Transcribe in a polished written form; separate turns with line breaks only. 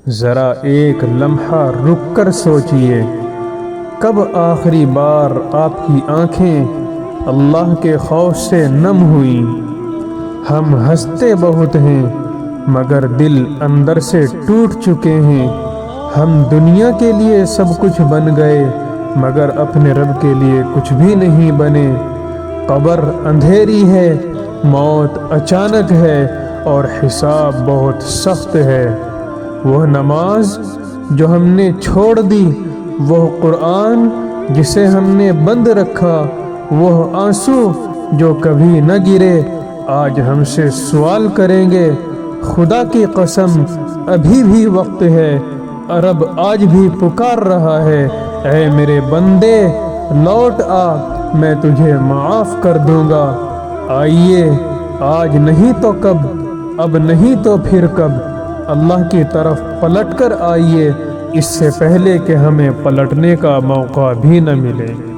ذرا ایک لمحہ رک کر سوچئے، کب آخری بار آپ کی آنکھیں اللہ کے خوف سے نم ہوئیں؟ ہم ہنستے بہت ہیں مگر دل اندر سے ٹوٹ چکے ہیں۔ ہم دنیا کے لیے سب کچھ بن گئے مگر اپنے رب کے لیے کچھ بھی نہیں بنے۔ قبر اندھیری ہے، موت اچانک ہے اور حساب بہت سخت ہے۔ وہ نماز جو ہم نے چھوڑ دی، وہ قرآن جسے ہم نے بند رکھا، وہ آنسو جو کبھی نہ گرے آج ہم سے سوال کریں گے۔ خدا کی قسم ابھی بھی وقت ہے، رب آج بھی پکار رہا ہے، اے میرے بندے لوٹ آ، میں تجھے معاف کر دوں گا۔ آئیے آج نہیں تو کب، اب نہیں تو پھر کب، اللہ کی طرف پلٹ کر آئیے، اس سے پہلے کہ ہمیں پلٹنے کا موقع بھی نہ ملے۔